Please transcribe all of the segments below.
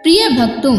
प्रिय भक्तों,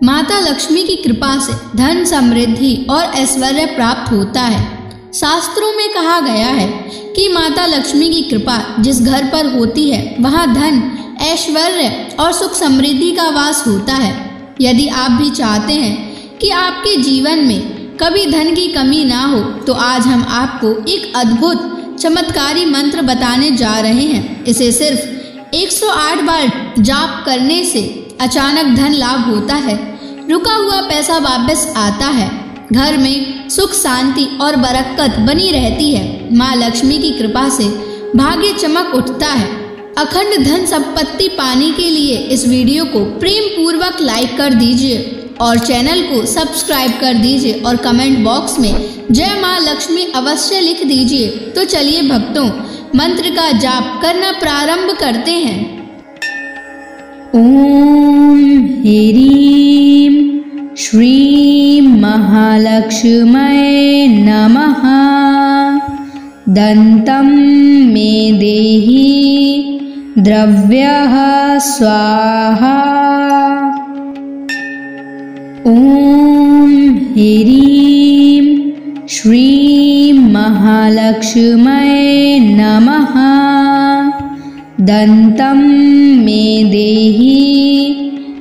माता लक्ष्मी की कृपा से धन, समृद्धि और ऐश्वर्य प्राप्त होता है। शास्त्रों में कहा गया है कि माता लक्ष्मी की कृपा जिस घर पर होती है वहाँ धन, ऐश्वर्य और सुख समृद्धि का वास होता है। यदि आप भी चाहते हैं कि आपके जीवन में कभी धन की कमी ना हो, तो आज हम आपको एक अद्भुत चमत्कारी मंत्र बताने जा रहे हैं। इसे सिर्फ 108 बार जाप करने से अचानक धन लाभ होता है, रुका हुआ पैसा वापस आता है, घर में सुख, शांति और बरकत बनी रहती है। माँ लक्ष्मी की कृपा से भाग्य चमक उठता है। अखंड धन संपत्ति पाने के लिए इस वीडियो को प्रेम पूर्वक लाइक कर दीजिए और चैनल को सब्सक्राइब कर दीजिए और कमेंट बॉक्स में जय माँ लक्ष्मी अवश्य लिख दीजिए। तो चलिए भक्तों, मंत्र का जाप करना प्रारंभ करते हैं। ओम ह्रीं श्रीं महालक्ष्म्यै नमः। दन्तं मे देहि द्रव्यः स्वाहा। ओम ह्रीं श्रीं महालक्ष्म्यै नमः। दन्तं मे देहि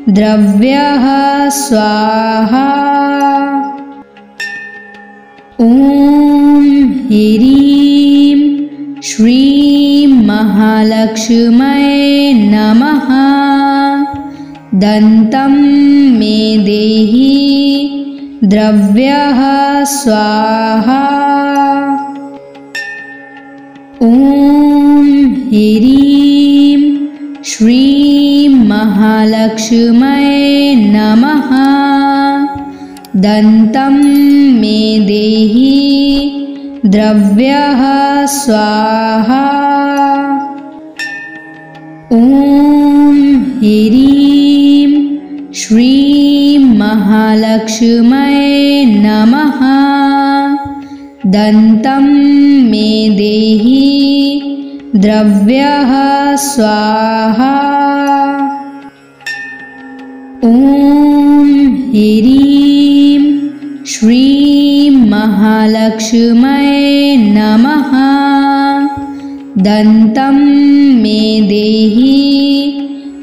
द्रव्यः स्वाहा। ओम ह्रीं श्रीं महालक्ष्म्यै नमः। दन्तं मे देहि द्रव्यः स्वाहा। ओम ह्रीं श्रीं महालक्ष्म्यै नमः। दन्तं मे देहि द्रव्यः स्वाहा। ओम ह्रीं श्रीं महालक्ष्म्यै नमः। दन्तं मे देहि द्रव्यः स्वाहा। ओम ह्रीं श्रीं महालक्ष्म्यै नमः। दन्तं मे देहि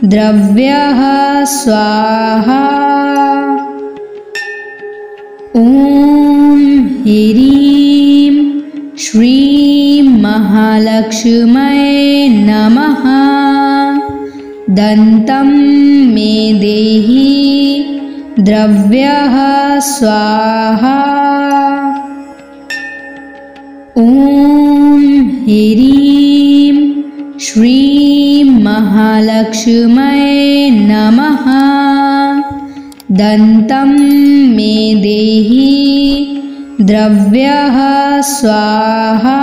द्रव्यः स्वाहा। ओम ह्रीं श्रीं महालक्ष्म्यै नमः। दन्तं मे देहि द्रव्यः स्वाहा। ओम ह्रीं श्रीं महालक्ष्म्यै नमः। दन्तं मे देहि द्रव्यः स्वाहा।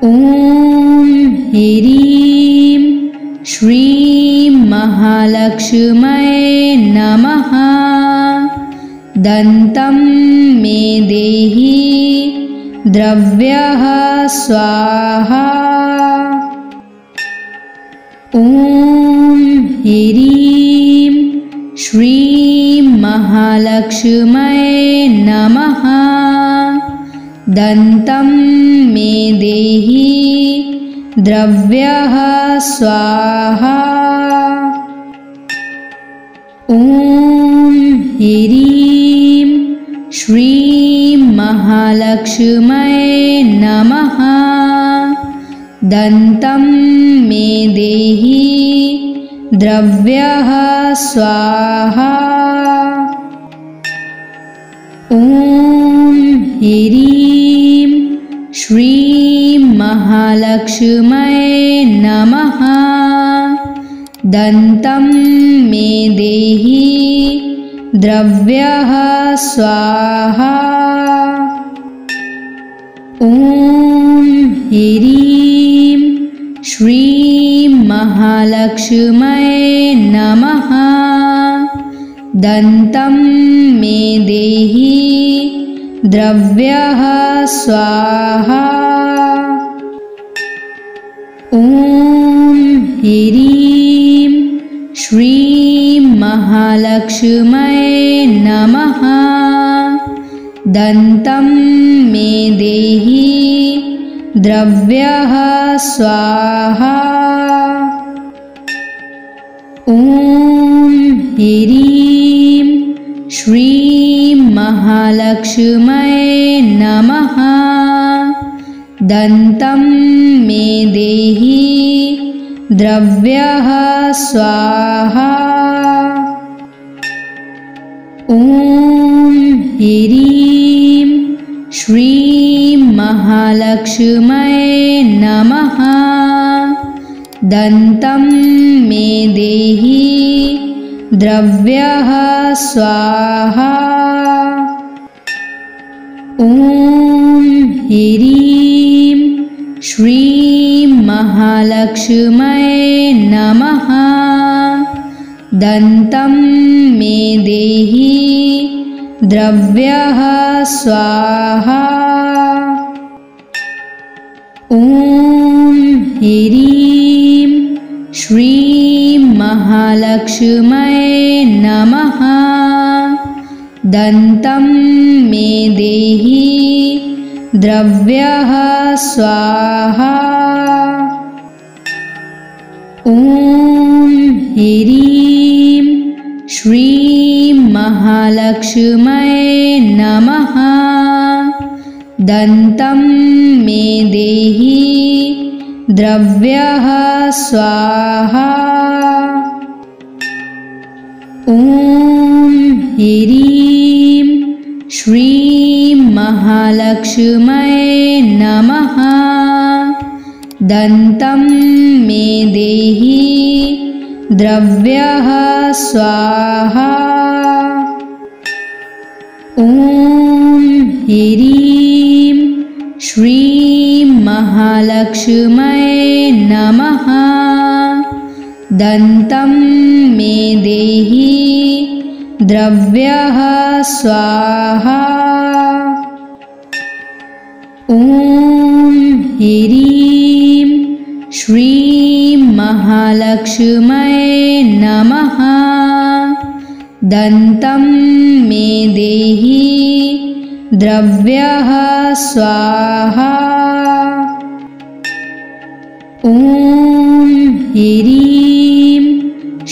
ओम ह्रीं श्रीं महालक्ष्म्यै नमः। दन्तं मे देहि द्रव्यः स्वाहा। ओम ह्रीं श्रीं महालक्ष्म्यै नमः। दन्तं मे देहि द्रव्यः स्वाहा। ओम ह्रीं श्रीं महालक्ष्म्यै नमः। दन्तं मे देहि द्रव्यः स्वाहा। ओम ह्रीं श्रीं महालक्ष्म्यै नमः। दन्तं मे देहि द्रव्यः स्वाहा। ओम ह्रीं श्रीं महालक्ष्म्यै नमः। दन्तं मे देहि द्रव्यः स्वाहा। ओम ह्रीं श्रीं महालक्ष्म्यै नमः। दन्तं मे देहि द्रव्यः स्वाहा। ॐ ह्रीं श्रीं महालक्ष्म्यै नमः। दन्तं मे देहि द्रव्यः स्वाहा। ॐ ह्रीं श्रीं महालक्ष्म्यै नमः। दन्तं मे देहि द्रव्यः स्वाहा। ॐ ह्रीं श्रीं महालक्ष्म्यै नमः। दन्तं मे देहि द्रव्यः स्वाहा। ॐ ह्रीं श्रीं महालक्ष्म्यै नमः। दन्तं मे देहि द्रव्यः स्वाहा। ॐ ह्रीं श्रीं महालक्ष्म्यै नमः। दन्तं मे देहि द्रव्यः स्वाहा। ॐ ह्रीं श्रीं महालक्ष्म्यै नमः। दन्तं मे देहि द्रव्यः स्वाहा। ॐ ह्रीं श्रीं महालक्ष्म्यै नमः। दन्तं मे देहि द्रव्यः स्वाहा। ॐ ह्रीं श्रीं महालक्ष्म्यै नमः। दन्तं मे देहि द्रव्यः स्वाहा। ॐ ह्रीं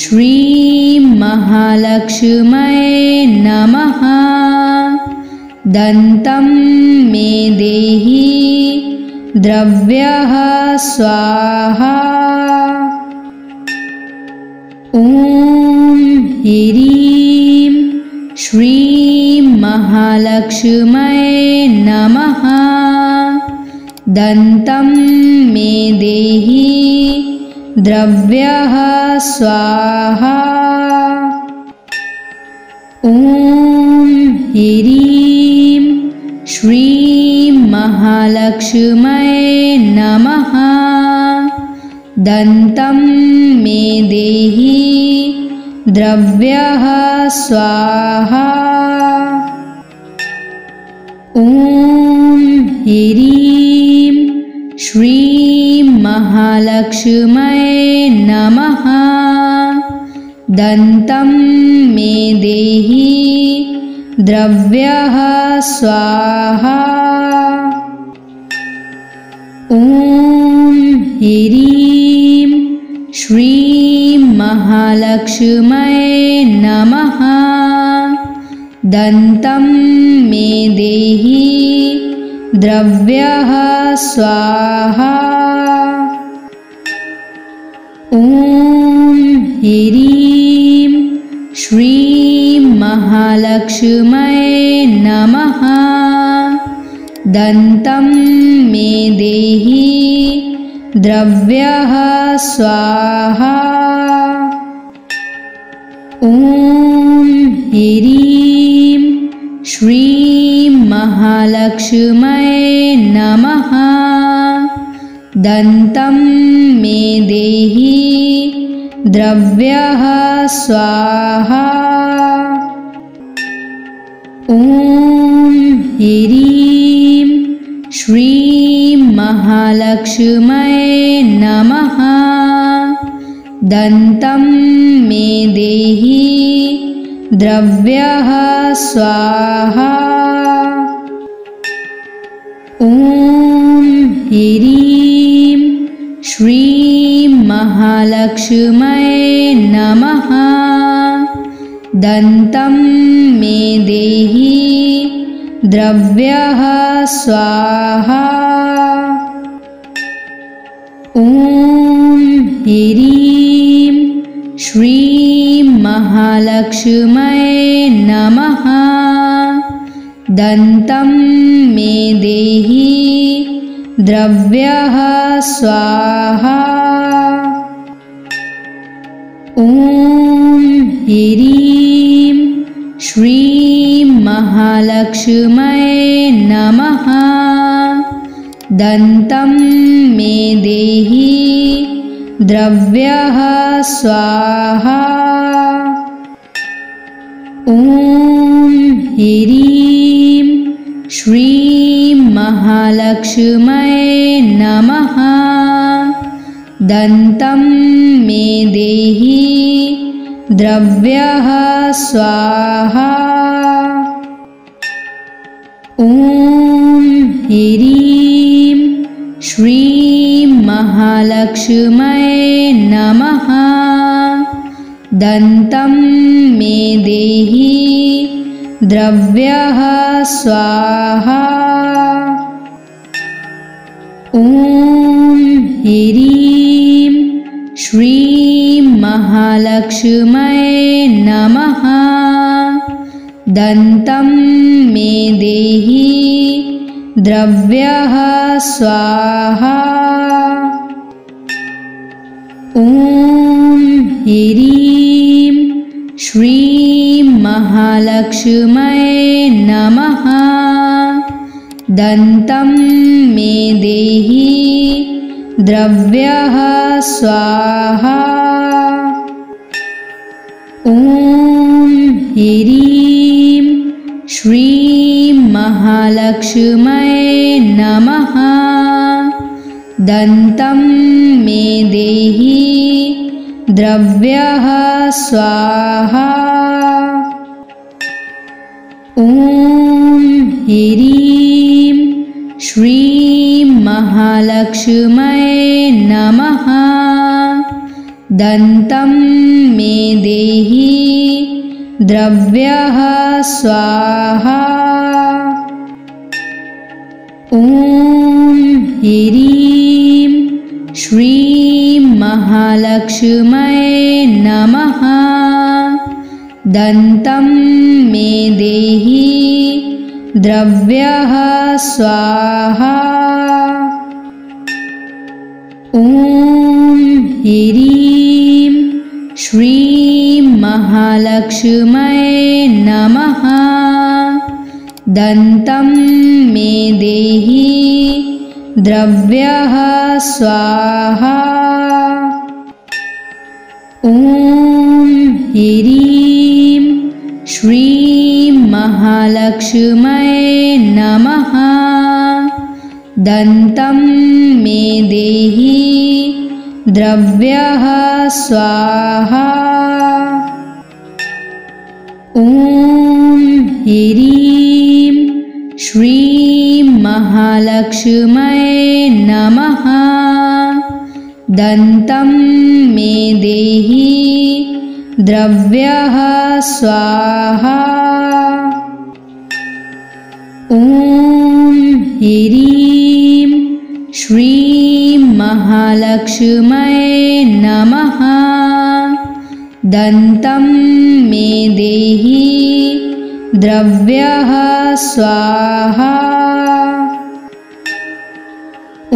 श्रीं महालक्ष्म्यै नमः। दन्तं मे देहि द्रव्यः स्वाहा। ॐ ह्रीं श्रीं महालक्ष्म्यै नमः। दन्तं मे देहि द्रव्यः स्वाहा। ॐ ह्रीं श्रीं महालक्ष्म्यै नमः। दन्तं मे देहि द्रव्यः स्वाहा। ॐ ह्रीं श्रीं महालक्ष्म्यै नमः। दन्तं मे देहि द्रव्यः स्वाहा। ॐ ह्रीं श्रीं महालक्ष्म्यै नमः। दन्तं मे देहि द्रव्यः स्वाहा। ॐ ह्रीं श्रीं महालक्ष्म्यै नमः। दन्तं मे देहि द्रव्यः स्वाहा। ॐ ह्रीं श्रीं महालक्ष्म्यै नमः। दन्तं मे देहि द्रव्यः स्वाहा। ॐ ह्रीं श्रीं महालक्ष्म्यै नमः। दन्तं मे देहि द्रव्यः स्वाहा। ॐ ह्रीं श्रीं महालक्ष्म्यै नमः। दन्तं मे देहि द्रव्यः स्वाहा। ॐ ह्रीं श्रीं महालक्ष्म्यै नमः। दन्तं मे देहि द्रव्यः स्वाहा। ॐ ह्रीं श्रीं महालक्ष्म्यै नमः। दन्तं मे देहि द्रव्यः स्वाहा। ॐ ह्रीं श्रीं महालक्ष्म्यै नमः। दन्तं मे देहि द्रव्यः स्वाहा। ॐ ह्रीं श्रीं महालक्ष्म्यै नमः। दन्तं मे देहि द्रव्यः स्वाहा। ॐ ह्रीं श्रीं महालक्ष्म्यै नमः। दन्तं मे देहि द्रव्यः स्वाहा। ॐ ह्रीं श्रीं महालक्ष्म्यै नमः। दन्तं मे देहि द्रव्यः स्वाहा। ॐ ह्रीं श्रीं महालक्ष्म्यै नमः। दन्तं मे देहि द्रव्यः स्वाहा। ॐ ह्रीं श्रीं महालक्ष्म्यै नमः। दन्तं मे देहि द्रव्यः स्वाहा। ॐ ह्रीं श्रीं महालक्ष्म्यै नमः। दन्तं मे देहि द्रव्यः स्वाहा। ॐ ह्रीं श्रीं महालक्ष्म्यै नमः। दन्तं मे देहि द्रव्यः स्वाहा। ॐ ह्रीं श्रीं महालक्ष्म्यै नमः। दन्तं मे देहि द्रव्यः स्वाहा। ॐ ह्रीं श्रीं महालक्ष्म्यै नमः। दन्तं मे देहि द्रव्यः स्वाहा। ॐ ह्रीं श्रीं महालक्ष्म्यै नमः। दन्तं मे देहि द्रव्यः स्वाहा। ॐ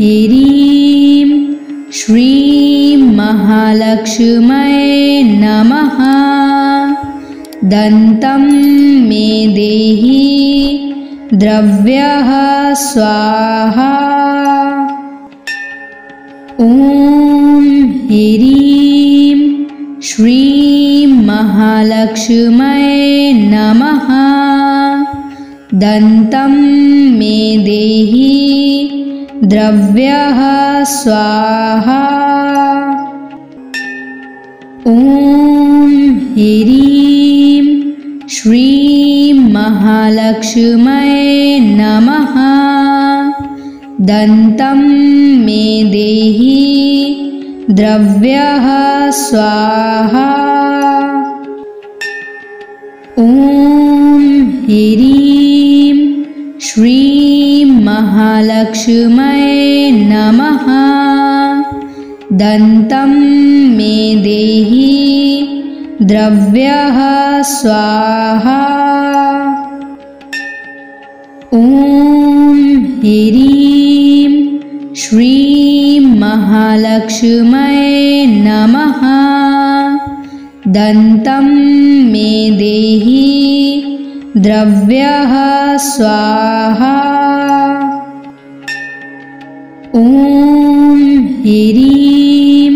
ह्रीं श्रीं महालक्ष्म्यै नमः। दन्तं मे देहि द्रव्यः स्वाहा। ॐ ह्रीं श्रीं महालक्ष्म्यै नमः। दन्तं मे देहि द्रव्यः स्वाहा। ॐ ह्रीं श्रीं महालक्ष्म्यै नमः। दन्तं मे देहि द्रव्यः स्वाहा। ॐ ह्रीं श्रीं महालक्ष्म्यै नमः। दन्तं मे देहि द्रव्यः स्वाहा। ॐ ह्रीं श्रीं महालक्ष्म्यै नमः। दन्तं मे देहि द्रव्यः स्वाहा। ॐ ह्रीं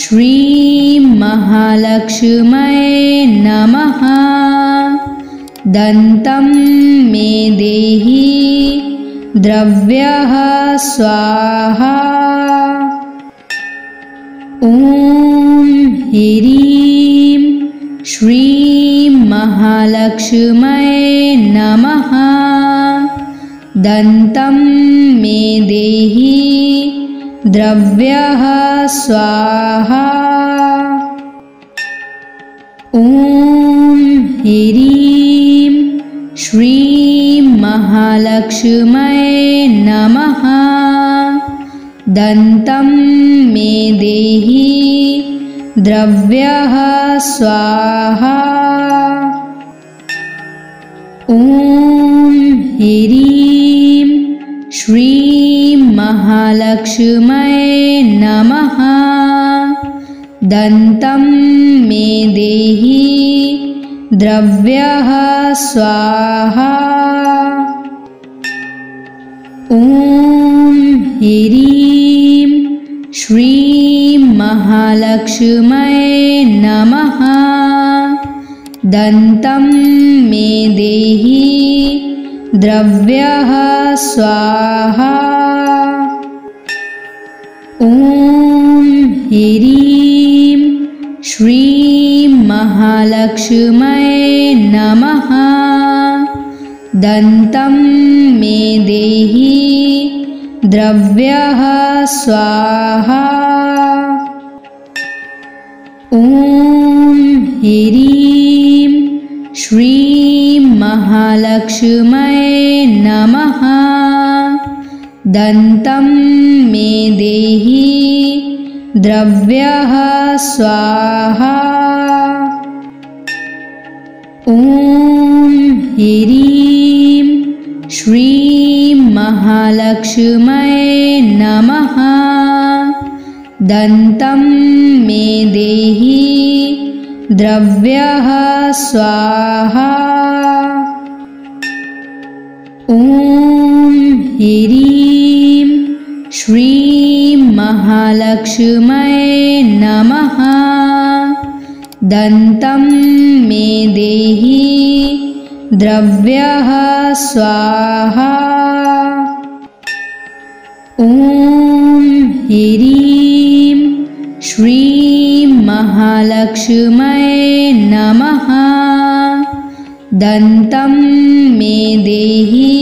श्रीं महालक्ष्म्यै नमः। दन्तं मे देहि द्रव्यः स्वाहा। ॐ ह्रीं श्रीं महालक्ष्म्यै नमः। दन्तं मे देहि द्रव्यः स्वाहा। ॐ ह्रीं श्रीं महालक्ष्म्यै नमः। दन्तं मे देहि द्रव्यः स्वाहा। ॐ ह्रीं श्रीं महालक्ष्म्यै नमः। दन्तं मे देहि द्रव्यः स्वाहा। ॐ ह्रीं श्रीं महालक्ष्म्यै नमः। दन्तं मे देहि द्रव्यः स्वाहा। ॐ ह्रीं श्रीं महालक्ष्म्यै नमः। दन्तं मे देहि द्रव्यः स्वाहा। ॐ ह्रीं श्रीं महालक्ष्म्यै नमः। दन्तं मे देहि द्रव्यः स्वाहा। ॐ ह्रीं श्रीं महालक्ष्म्यै नमः। दन्तं मे देहि द्रव्यः स्वाहा। ॐ ह्रीं श्रीं महालक्ष्म्यै नमः। दन्तं मे देहि द्रव्यः स्वाहा। ॐ ह्रीं श्रीं महालक्ष्म्यै नमः। दन्तं मे देहि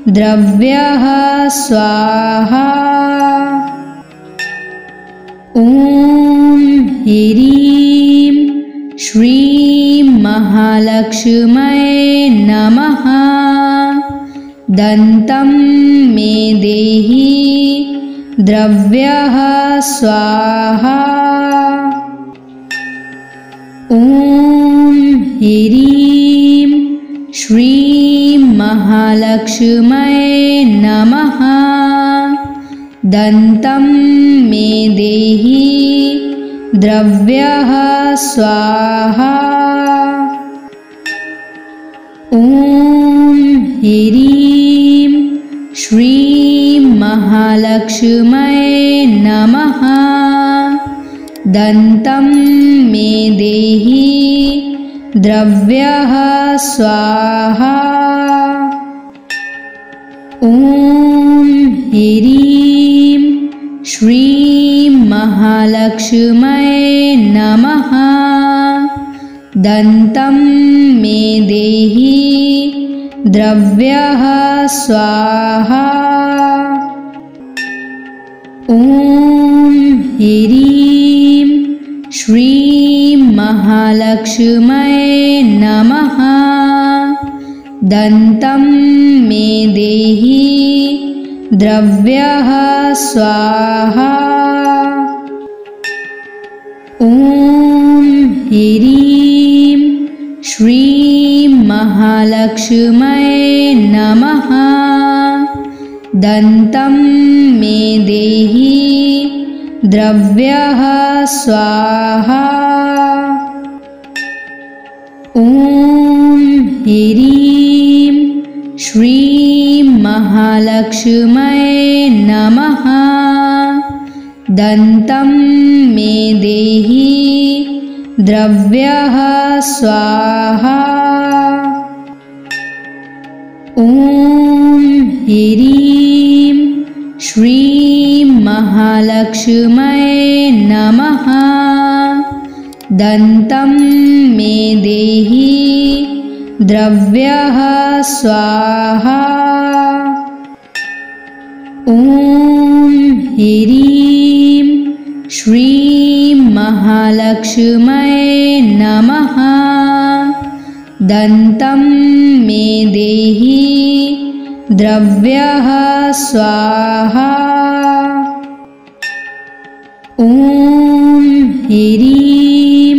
द्रव्यः स्वाहा। ॐ ह्रीं श्रीं महालक्ष्म्यै नमः। दन्तं मे देहि द्रव्यः स्वाहा। ॐ ह्रीं श्रीं महालक्ष्म्यै नमः। दन्तं मे देहि द्रव्यः स्वाहा। ॐ ह्रीं श्रीं महालक्ष्म्यै नमः। दन्तं मे देहि द्रव्यः स्वाहा। ॐ ह्रीं श्रीं महालक्ष्म्यै नमः। दन्तं मे देहि द्रव्यः स्वाहा। ॐ ह्रीं श्रीं महालक्ष्म्यै नमः। दन्तं मे देहि द्रव्यः स्वाहा। ॐ ह्रीं श्रीं महालक्ष्म्यै नमः। दन्तं मे देहि द्रव्यः स्वाहा। ॐ ह्रीं श्रीं महालक्ष्म्यै नमः। दन्तं मे देहि द्रव्यः स्वाहा। ॐ ह्रीं श्रीं महालक्ष्म्यै नमः। दन्तं मे देहि द्रव्यः स्वाहा। ॐ ह्रीं श्रीं महालक्ष्म्यै नमः। दन्तं मे देहि द्रव्यः स्वाहा। ॐ ह्रीं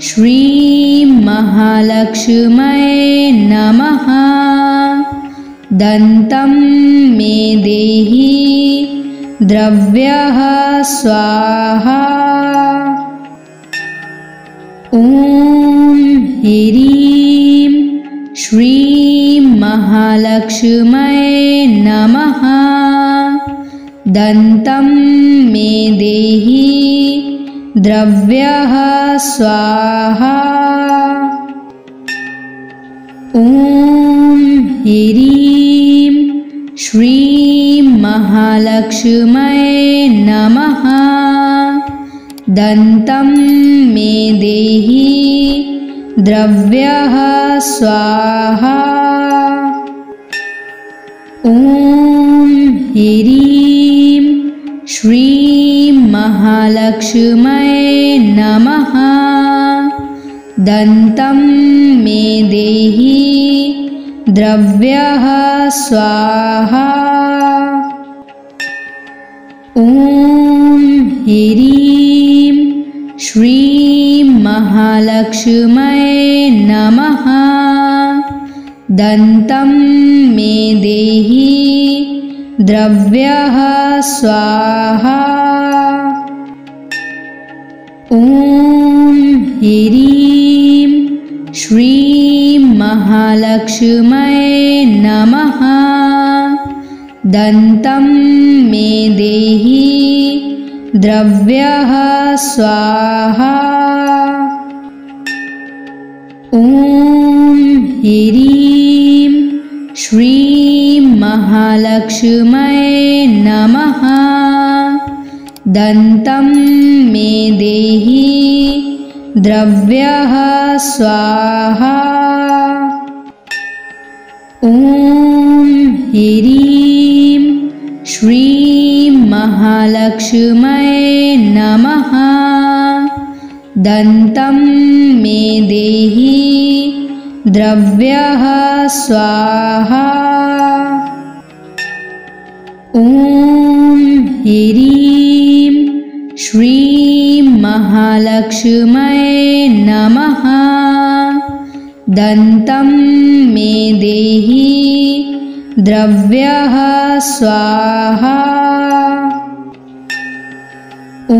श्रीं महालक्ष्म्यै नमः। दन्तं मे देहि द्रव्यः स्वाहा। ॐ ह्रीं श्रीं महालक्ष्म्यै नमः। दन्तं मे देहि द्रव्यः स्वाहा। ॐ ह्रीं श्रीं महालक्ष्म्यै नमः। दन्तं मे देहि द्रव्यः स्वाहा। ॐ ह्रीं श्रीं महालक्ष्म्यै नमः। दन्तं मे देहि द्रव्यः स्वाहा। ॐ ह्रीं श्रीं महालक्ष्म्यै नमः। दन्तं मे देहि द्रव्यः स्वाहा। ॐ ह्रीं श्रीं महालक्ष्म्यै नमः। दन्तं मे देहि द्रव्यः स्वाहा। ॐ ह्रीं श्रीं महालक्ष्म्यै नमः। दन्तं मे देहि द्रव्यः स्वाहा। ॐ ह्रीं श्रीं महालक्ष्म्यै नमः। दन्तं मे देहि द्रव्यः स्वाहा। ॐ ह्रीं श्रीं महालक्ष्म्यै नमः। दन्तं मे देहि द्रव्यः स्वाहा। ॐ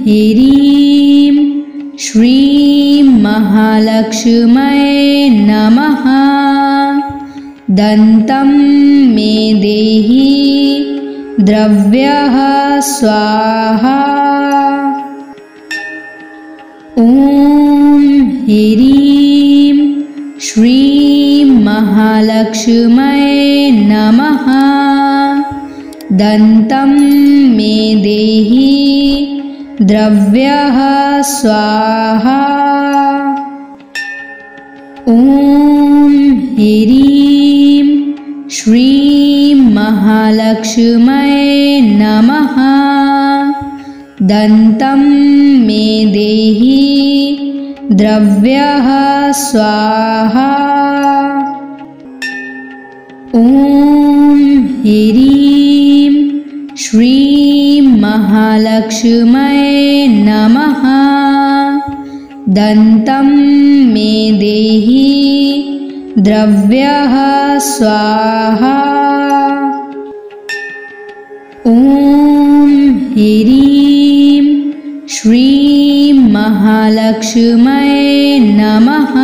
ह्रीं श्रीं महालक्ष्म्यै नमः। दन्तं मे देहि द्रव्यः स्वाहा। ॐ ह्रीं श्रीं महालक्ष्म्यै नमः। दन्तं मे देहि द्रव्यः स्वाहा। ॐ ह्रीं श्रीं महालक्ष्म्यै नमः। दन्तं मे देहि द्रव्यः स्वाहा। ॐ ह्रीं श्रीं महालक्ष्म्यै नमः। दन्तं मे देहि द्रव्यः स्वाहा। ॐ ह्रीं श्रीं महालक्ष्म्यै नमः।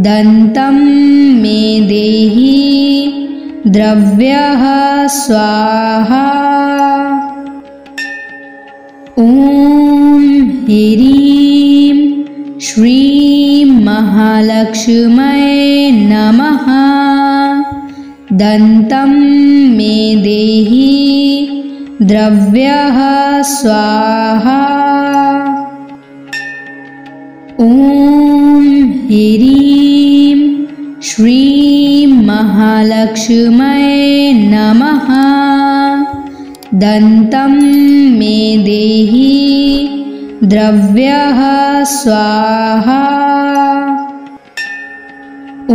दन्तं मे देहि द्रव्यः स्वाहा। ॐ ह्रीं श्रीं महालक्ष्म्यै नमः। दन्तं मे देहि द्रव्यः स्वाहा। ॐ ह्रीं श्रीं महालक्ष्म्यै नमः। दन्तं मे देहि द्रव्यः स्वाहा। ॐ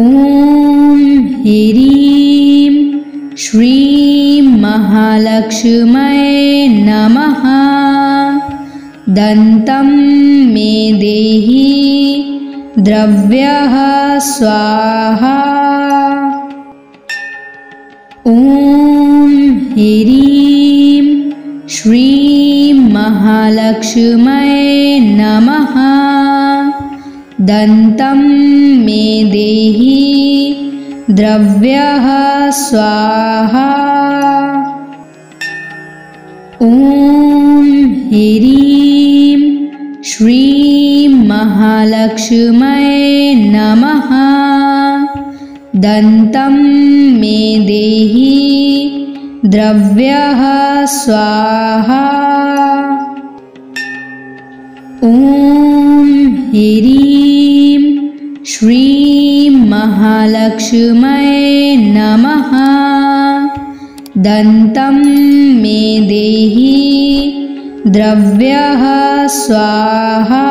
ह्रीं श्रीं महालक्ष्म्यै नमः। दन्तं मे देहि द्रव्यः स्वाहा। ॐ ह्रीं श्रीं महालक्ष्म्यै नमः। दन्तं मे देहि द्रव्यः स्वाहा। ॐ ह्रीं श्रीं महालक्ष्म्यै नमः। दन्तं मे देहि द्रव्यः स्वाहा। ॐ ह्रीं श्रीं महालक्ष्म्यै नमः। दन्तं मे देहि द्रव्यः स्वाहा।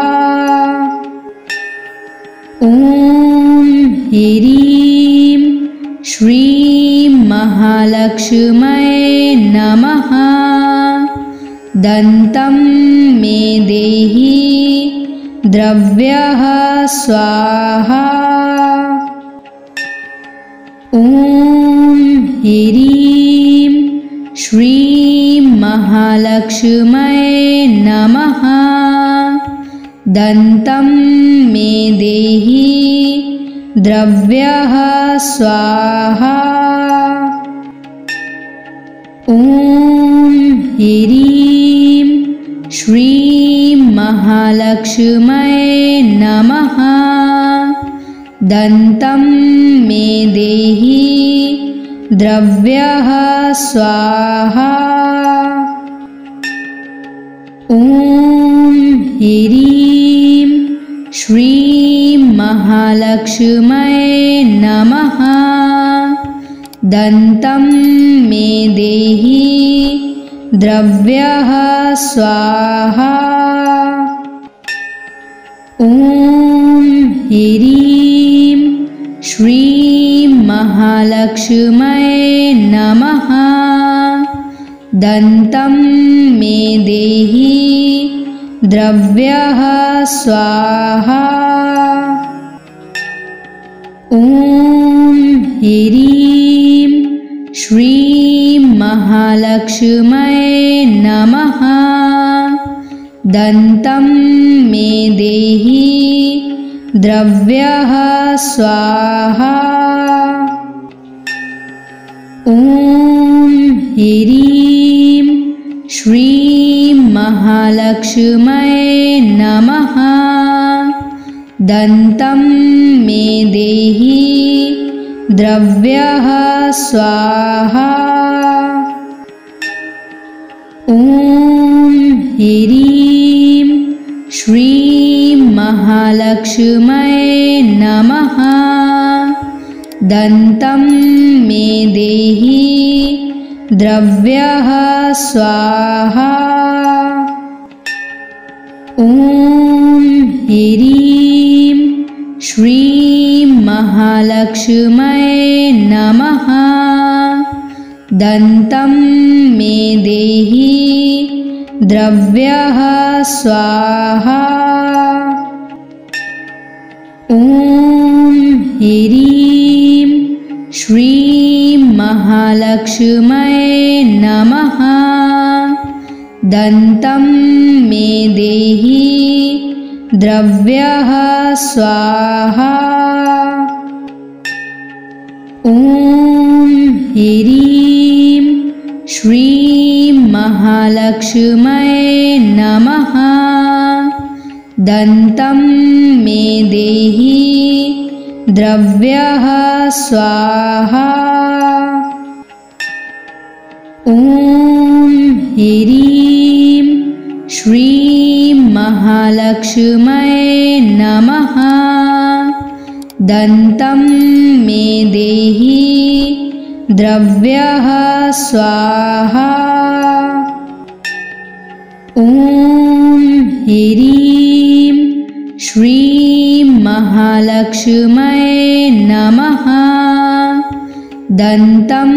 ॐ ह्रीं श्रीं महालक्ष्म्यै नमः। दन्तं मे देहि द्रव्यः स्वाहा। ॐ ह्रीं श्रीं महालक्ष्म्यै नमः। दन्तं मे देहि द्रव्यः स्वाहा। ॐ ह्रीं श्रीं महालक्ष्म्यै नमः। दन्तं मे देहि द्रव्यः स्वाहा। ॐ ह्रीं श्रीं महालक्ष्म्यै नमः। दन्तं मे देहि द्रव्यः स्वाहा। ॐ ह्रीं श्रीं महालक्ष्म्यै नमः। दन्तं मे देहि द्रव्यः स्वाहा। ॐ ह्रीं श्रीं महालक्ष्म्यै नमः। दन्तं मे देहि द्रव्यः स्वाहा। ॐ ह्रीं श्रीं महालक्ष्म्यै नमः। दन्तं मे देहि द्रव्यः स्वाहा। ॐ ह्रीं श्रीं महालक्ष्म्यै नमः। दन्तं मे देहि द्रव्यः स्वाहा। ॐ ह्रीं श्रीं महालक्ष्म्यै नमः। दन्तं मे देहि द्रव्यः स्वाहा। ॐ ह्रीं श्रीं महालक्ष्म्यै नमः। दन्तं मे देहि द्रव्यः स्वाहा। ॐ ह्रीं श्रीं महालक्ष्म्यै नमः। दन्तं मे देहि द्रव्यः स्वाहा। ॐ ह्रीं श्रीं महालक्ष्म्यै नमः। दन्तं मे देहि द्रव्यः स्वाहा। ॐ ह्रीं श्रीं महालक्ष्म्यै नमः। दन्तं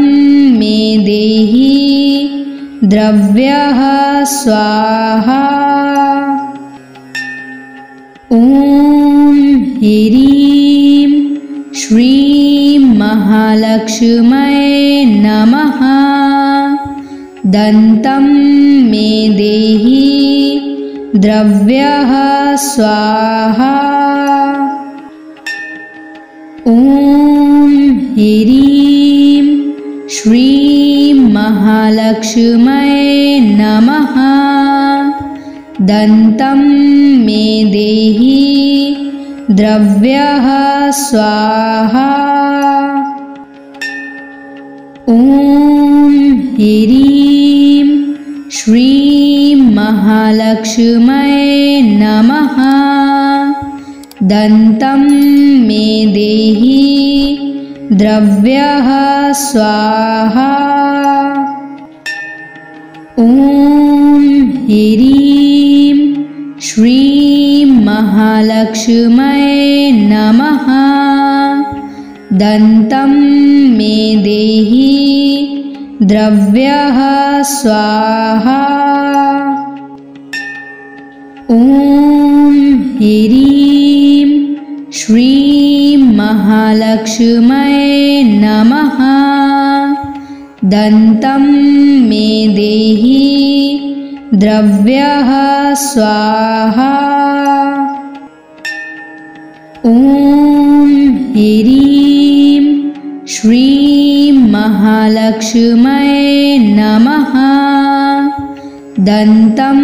मे देहि द्रव्यः स्वाहा। ॐ ह्रीं श्रीं महालक्ष्म्यै नमः। दन्तं मे देहि द्रव्यः स्वाहा। ॐ ह्रीं श्रीं महालक्ष्म्यै नमः। दन्तं मे देहि द्रव्यः स्वाहा। ॐ ह्रीं श्रीं महालक्ष्म्यै नमः। दन्तं मे देहि द्रव्यः स्वाहा। ॐ ह्रीं श्रीं महालक्ष्म्यै नमः। दन्तं मे देहि द्रव्यः स्वाहा। ॐ ह्रीं श्रीं महालक्ष्म्यै नमः। दन्तं मे देहि द्रव्यः स्वाहा। ॐ ह्रीं श्रीं महालक्ष्म्यै नमः। दन्तं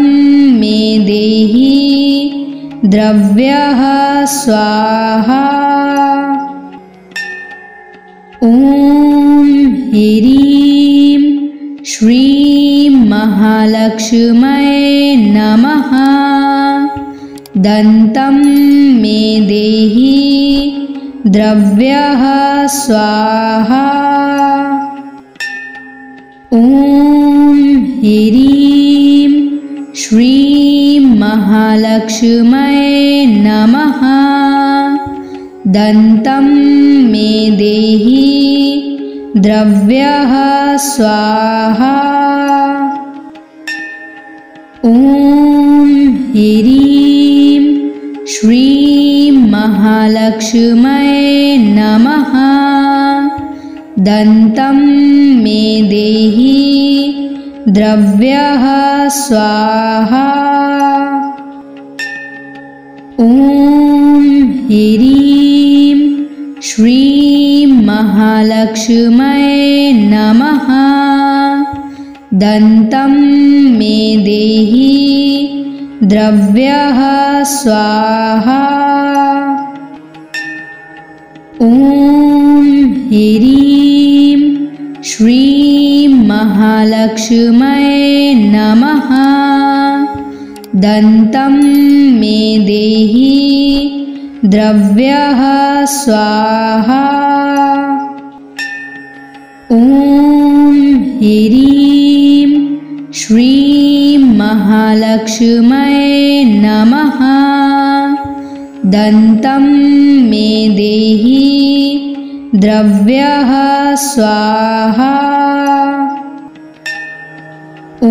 मे देहि द्रव्यः स्वाहा। ॐ ह्रीं श्रीं महालक्ष्म्यै नमः। दन्तं मे देहि द्रव्यः स्वाहा। ॐ ह्रीं श्रीं महालक्ष्म्यै नमः। दन्तं मे देहि द्रव्यः स्वाहा। ॐ ह्रीं श्रीं महालक्ष्म्यै नमः। दन्तं मे देहि द्रव्यः स्वाहा। ॐ ह्रीं श्रीं महालक्ष्म्यै नमः। दन्तं मे देहि द्रव्यः स्वाहा। ॐ ह्रीं श्रीं महालक्ष्म्यै नमः। दन्तं मे देहि द्रव्यः स्वाहा। ॐ ह्रीं श्रीं महालक्ष्म्यै नमः। दन्तं मे देहि द्रव्यः स्वाहा। ॐ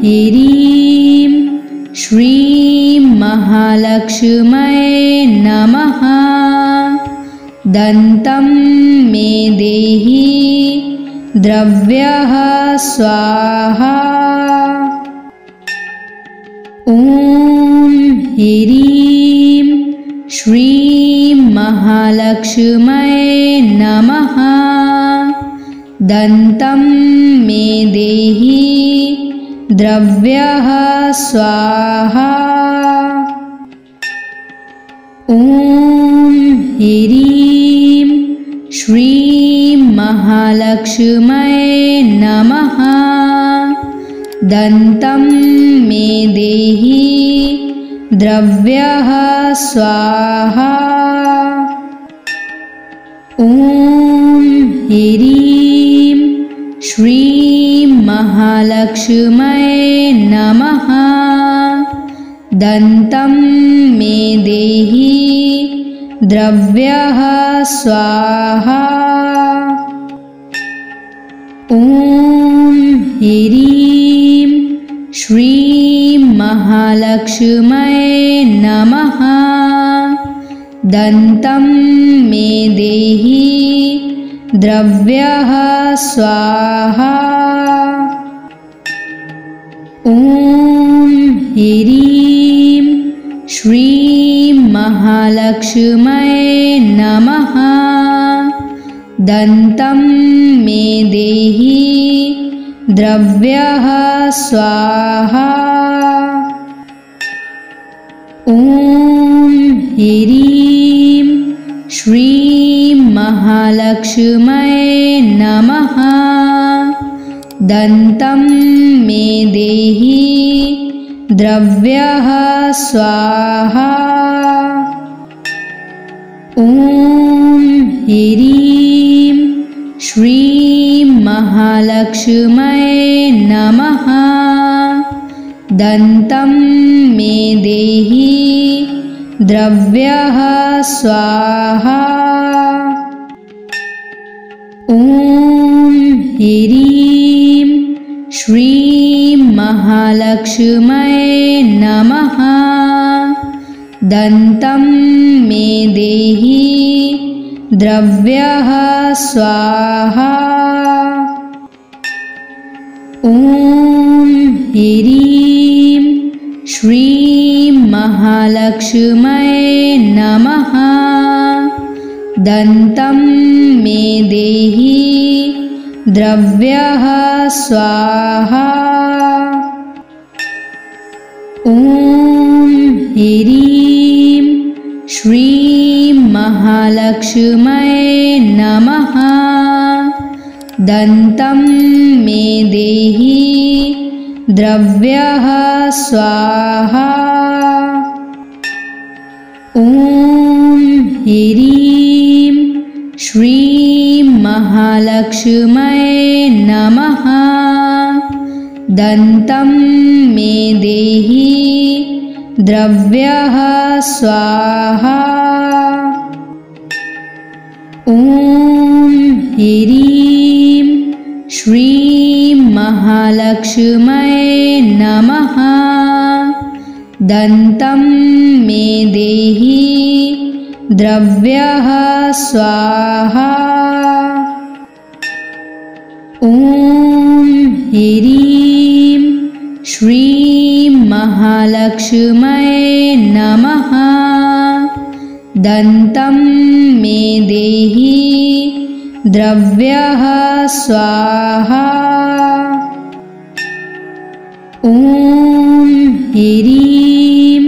ह्रीं श्रीं महालक्ष्म्यै नमः। दन्तं मे देहि द्रव्यः स्वाहा। ॐ ह्रीं श्रीं महालक्ष्म्यै नमः। दन्तं मे देहि द्रव्यः स्वाहा। ॐ ह्रीं श्रीं महालक्ष्म्यै नमः। दन्तं मे देहि द्रव्यः स्वाहा। ॐ ह्रीं श्रीं महालक्ष्म्यै नमः। दन्तं मे देहि द्रव्यः स्वाहा। ॐ ह्रीं श्रीं महालक्ष्म्यै नमः। दन्तं मे देहि द्रव्यः स्वाहा। ॐ ह्रीं श्रीं महालक्ष्म्यै नमः। दन्तं मे देहि द्रव्यः स्वाहा। ॐ ह्रीं श्रीं महालक्ष्म्यै नमः। दन्तं मे देहि द्रव्यः स्वाहा। ॐ ह्रीं श्रीं महालक्ष्म्यै नमः। दन्तं मे देहि द्रव्यः स्वाहा। ॐ ह्रीं श्रीं महालक्ष्म्यै नमः। दन्तं मे देहि द्रव्यः स्वाहा। ॐ ह्रीं श्रीं महालक्ष्म्यै नमः। दन्तं मे देहि द्रव्यः स्वाहा। ॐ ह्रीं श्रीं महालक्ष्म्यै नमः। दन्तं मे देहि द्रव्यः स्वाहा। ॐ ह्रीं श्रीं महालक्ष्म्यै नमः। दन्तं मे देहि द्रव्यः स्वाहा। ॐ ह्रीं श्रीं महालक्ष्म्यै नमः। दन्तं मे देहि द्रव्यः स्वाहा। ॐ ह्रीं श्रीं महालक्ष्म्यै नमः। दन्तं मे देहि द्रव्यः स्वाहा। ॐ ह्रीं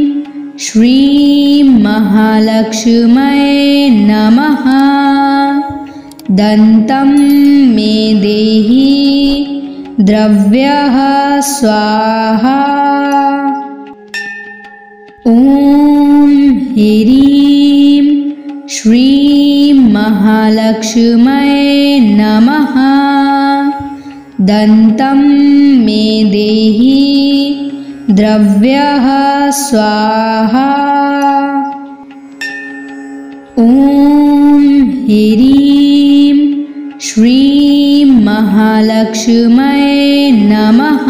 श्रीं महालक्ष्म्यै नमः। दन्तं मे देहि द्रव्यः स्वाहा। ॐ ह्रीं श्रीं महालक्ष्म्यै नमः। दन्तं मे देहि द्रव्यः स्वाहा। ॐ ह्रीं श्रीं महालक्ष्म्यै नमः।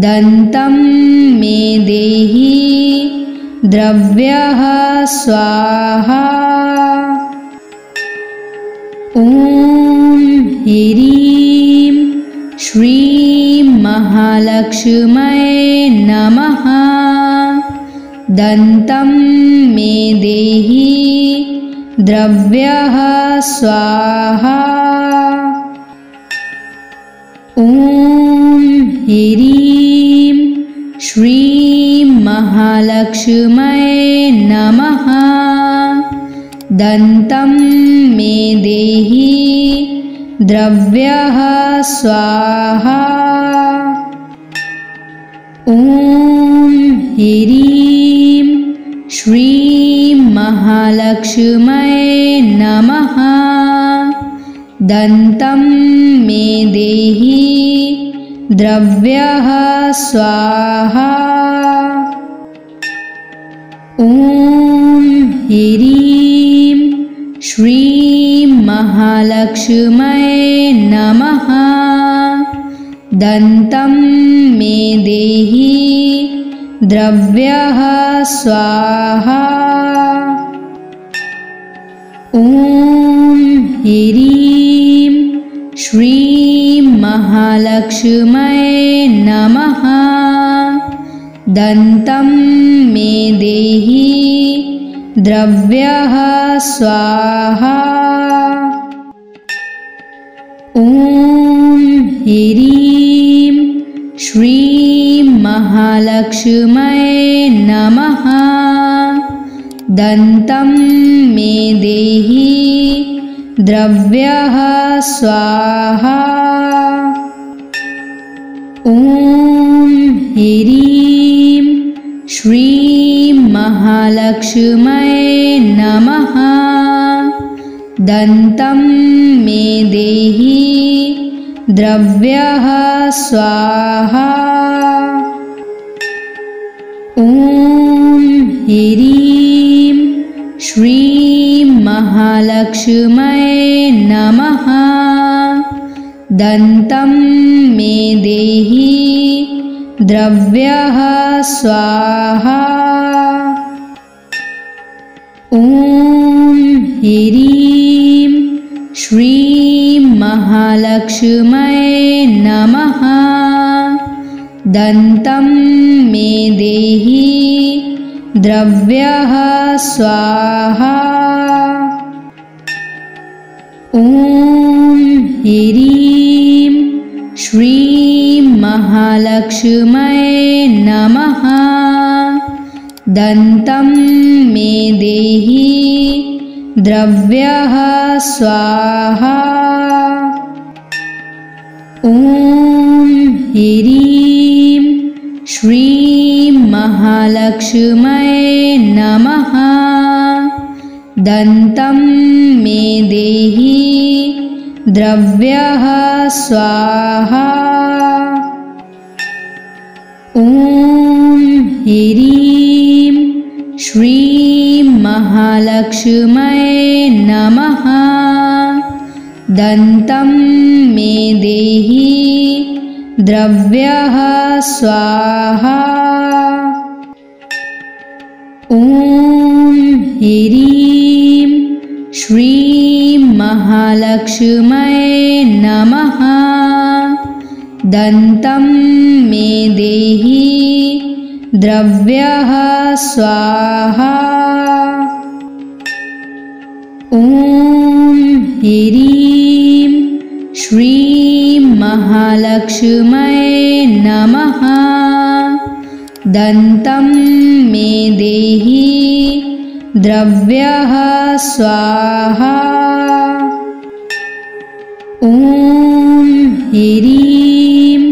दन्तं मे देहि द्रव्यः स्वाहा। ॐ ह्रीं श्रीं महालक्ष्म्यै नमः। दन्तं मे देहि द्रव्यः स्वाहा। ॐ ह्रीं श्रीं महालक्ष्म्यै नमः। दन्तं मे देहि द्रव्यः स्वाहा। ॐ ह्रीं श्रीं महालक्ष्म्यै नमः। दन्तं मे देहि द्रव्यः स्वाहा। ॐ ह्रीं श्रीं महालक्ष्म्यै नमः। दन्तं मे देहि द्रव्यः स्वाहा। ॐ ह्रीं श्रीं महालक्ष्म्यै नमः। दन्तं मे देहि द्रव्यः स्वाहा। ॐ ह्रीं श्रीं महालक्ष्म्यै नमः। दन्तं मे देहि द्रव्यः स्वाहा। ॐ ह्रीं श्रीं महालक्ष्म्यै नमः। दन्तं मे देहि द्रव्यः स्वाहा। ॐ ह्रीं श्रीं महालक्ष्म्यै नमः। दन्तं मे देहि द्रव्यः स्वाहा। ॐ ह्रीं श्रीं महालक्ष्म्यै नमः। दन्तं मे देहि द्रव्यः स्वाहा। ॐ ह्रीं श्रीं महालक्ष्म्यै नमः। दन्तं मे देहि द्रव्यः स्वाहा। ॐ ह्रीं श्रीं महालक्ष्म्यै नमः। दन्तं मे देहि द्रव्यः स्वाहा। ॐ ह्रीं श्रीं महालक्ष्म्यै नमः। दन्तं मे देहि द्रव्यः स्वाहा। ॐ ह्रीं श्रीं महालक्ष्म्यै नमः। दन्तं मे देहि द्रव्यः स्वाहा। ॐ ह्रीं श्रीं महालक्ष्म्यै नमः। दन्तं मे देहि द्रव्यः स्वाहा। ॐ ह्रीं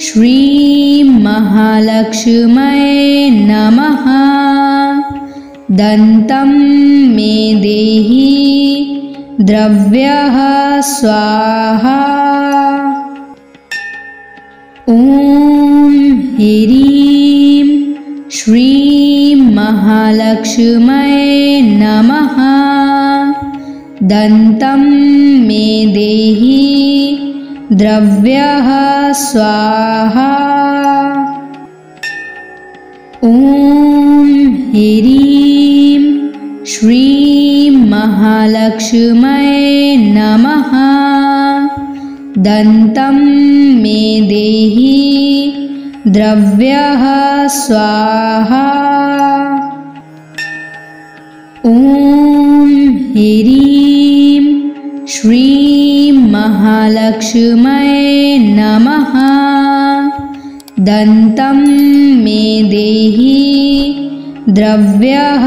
श्रीं महालक्ष्म्यै नमः। दन्तं मे देहि द्रव्यः स्वाहा। ॐ ह्रीं श्रीं महालक्ष्म्यै नमः। दन्तं मे देहि द्रव्यः स्वाहा। ॐ ह्रीं श्रीं महालक्ष्म्यै नमः। दन्तं मे देहि द्रव्यः स्वाहा। ॐ ह्रीं श्रीं महालक्ष्म्यै नमः। दन्तं मे देहि द्रव्यः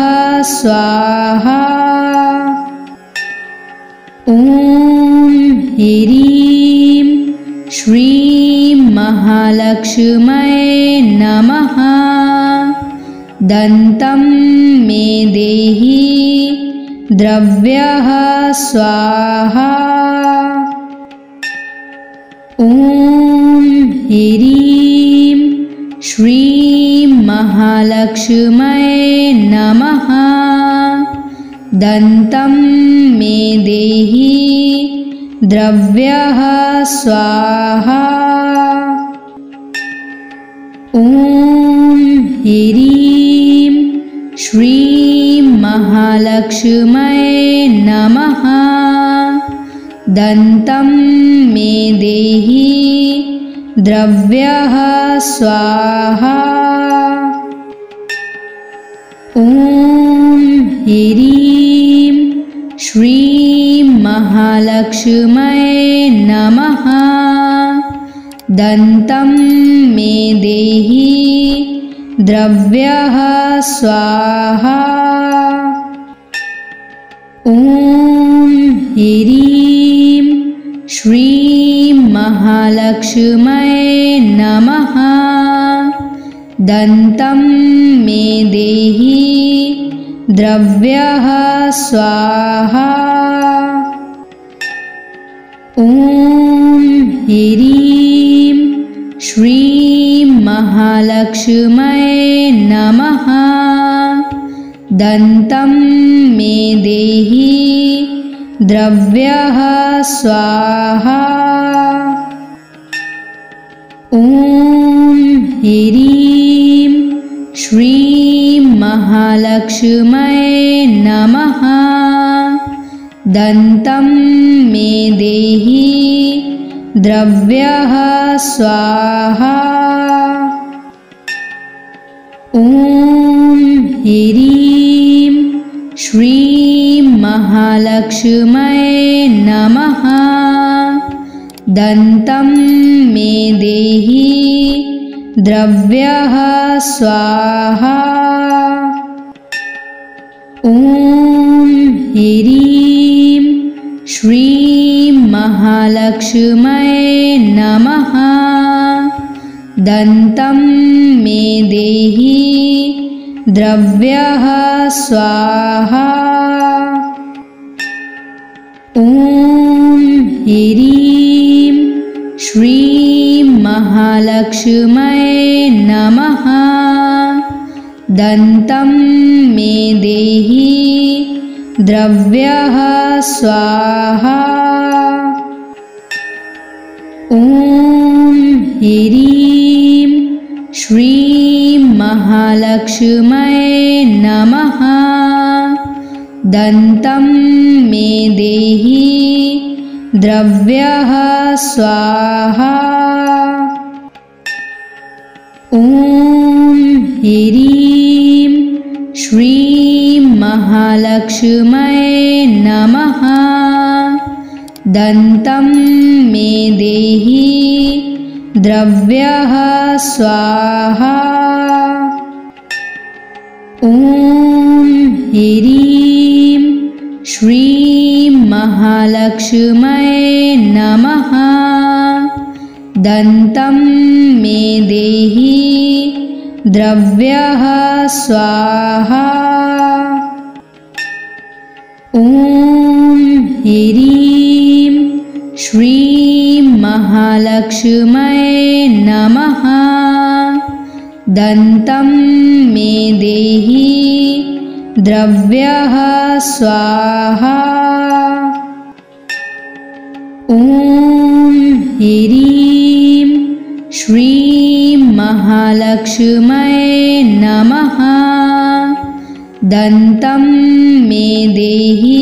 स्वाहा। ॐ ह्रीं श्रीं महालक्ष्म्यै नमः। दन्तं मे देहि द्रव्यः स्वाहा। ॐ ह्रीं श्रीं महालक्ष्म्यै नमः। दन्तं मे देहि द्रव्यः स्वाहा। ॐ ह्रीं श्रीं महालक्ष्म्यै नमः। दन्तं मे देहि द्रव्यः स्वाहा। ॐ ह्रीं श्रीं महालक्ष्म्यै नमः। दन्तं मे देहि द्रव्यः स्वाहा। ॐ ह्रीं श्रीं महालक्ष्म्यै नमः। दन्तं मे देहि द्रव्यः स्वाहा। ॐ ह्रीं श्रीं महालक्ष्म्यै नमः। दन्तं मे देहि द्रव्यः स्वाहा। ॐ ह्रीं श्रीं महालक्ष्म्यै नमः। दन्तं मे देहि द्रव्यः स्वाहा। ॐ ह्रीं श्रीं महालक्ष्म्यै नमः। दन्तं मे देहि द्रव्यः स्वाहा। ॐ ह्रीं श्रीं महालक्ष्म्यै नमः। दन्तं मे देहि द्रव्यः स्वाहा। ॐ ह्रीं श्रीं महालक्ष्म्यै नमः। दन्तं मे देहि द्रव्यः स्वाहा। ॐ ह्रीं श्रीं महालक्ष्म्यै नमः। दन्तं मे देहि द्रव्यः स्वाहा। ॐ ह्रीं श्रीं महालक्ष्म्यै नमः। दन्तं मे देहि द्रव्यः स्वाहा। ॐ ह्रीं श्रीं महालक्ष्म्यै नमः। दन्तं मे देहि द्रव्यः स्वाहा। ॐ ह्रीं श्रीं महालक्ष्म्यै नमः। दन्तं मे देहि द्रव्यः स्वाहा। ॐ ह्रीं श्रीं महालक्ष्म्यै नमः। दन्तं मे देहि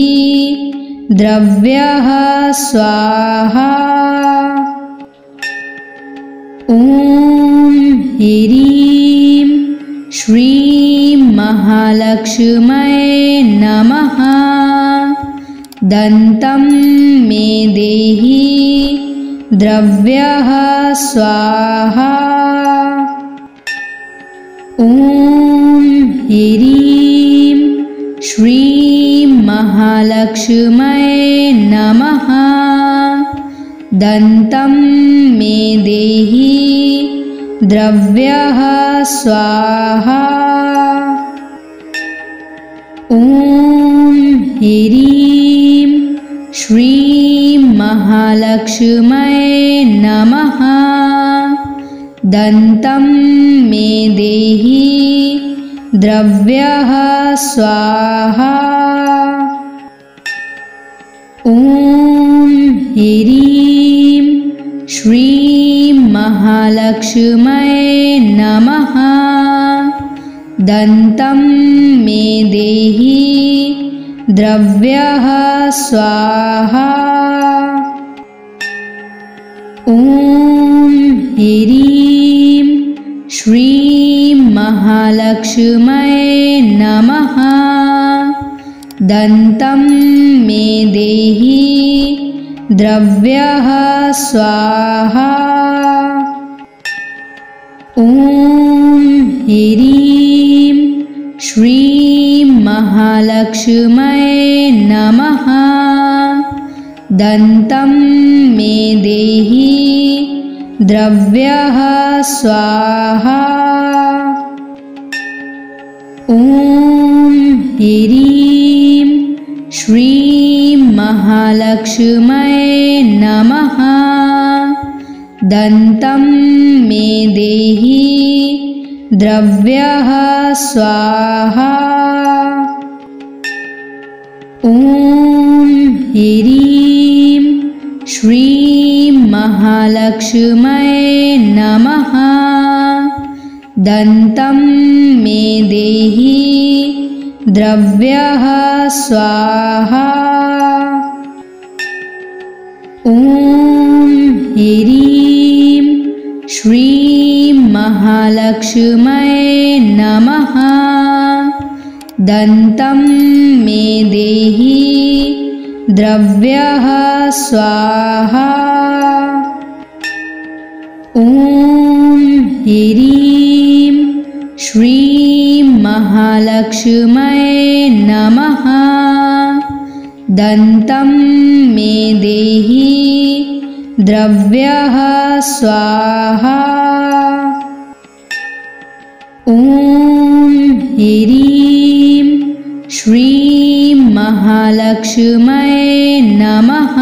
द्रव्यः स्वाहा। ॐ ह्रीं श्रीं महालक्ष्म्यै नमः। दन्तं मे देहि द्रव्यः स्वाहा। ॐ ह्रीं श्रीं महालक्ष्म्यै नमः। दन्तं मे देहि द्रव्यः स्वाहा। ॐ ह्रीं श्रीं महालक्ष्म्यै नमः। दन्तं मे देहि द्रव्यः स्वाहा। ॐ ह्रीं श्रीं महालक्ष्म्यै नमः। दन्तं मे देहि द्रव्यः स्वाहा। ॐ ह्रीं श्रीं महालक्ष्म्यै नमः। दन्तं मे देहि द्रव्यः स्वाहा। ॐ ह्रीं श्रीं महालक्ष्म्यै नमः। दन्तं मे देहि द्रव्यः स्वाहा। ॐ ह्रीं श्रीं महालक्ष्म्यै नमः। दन्तं मे देहि द्रव्यः स्वाहा। ॐ ह्रीं श्रीं महालक्ष्म्यै नमः। दन्तं मे देहि द्रव्यः स्वाहा। ॐ ह्रीं श्रीं महालक्ष्म्यै नमः। दन्तं मे देहि द्रव्यः स्वाहा। ॐ ह्रीं श्रीं महालक्ष्म्यै नमः। दन्तं मे देहि द्रव्यः स्वाहा। ॐ ह्रीं श्रीं महालक्ष्म्यै नमः।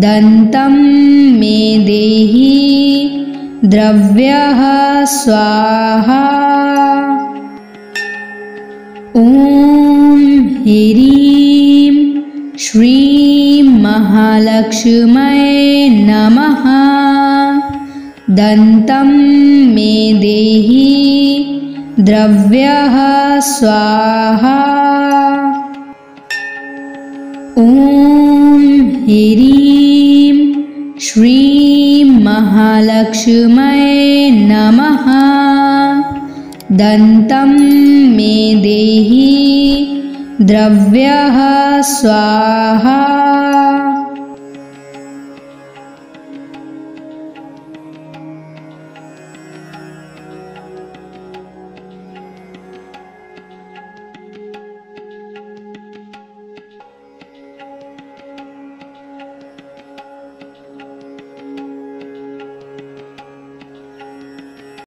दन्तं मे देहि द्रव्यः स्वाहा। ॐ ह्रीं श्रीं महालक्ष्म्यै नमः। दन्तं मे देहि द्रव्यः स्वाहा। ॐ ह्रीं श्रीं महालक्ष्म्यै नमः। दन्तं मे देहि द्रव्यः स्वाहा।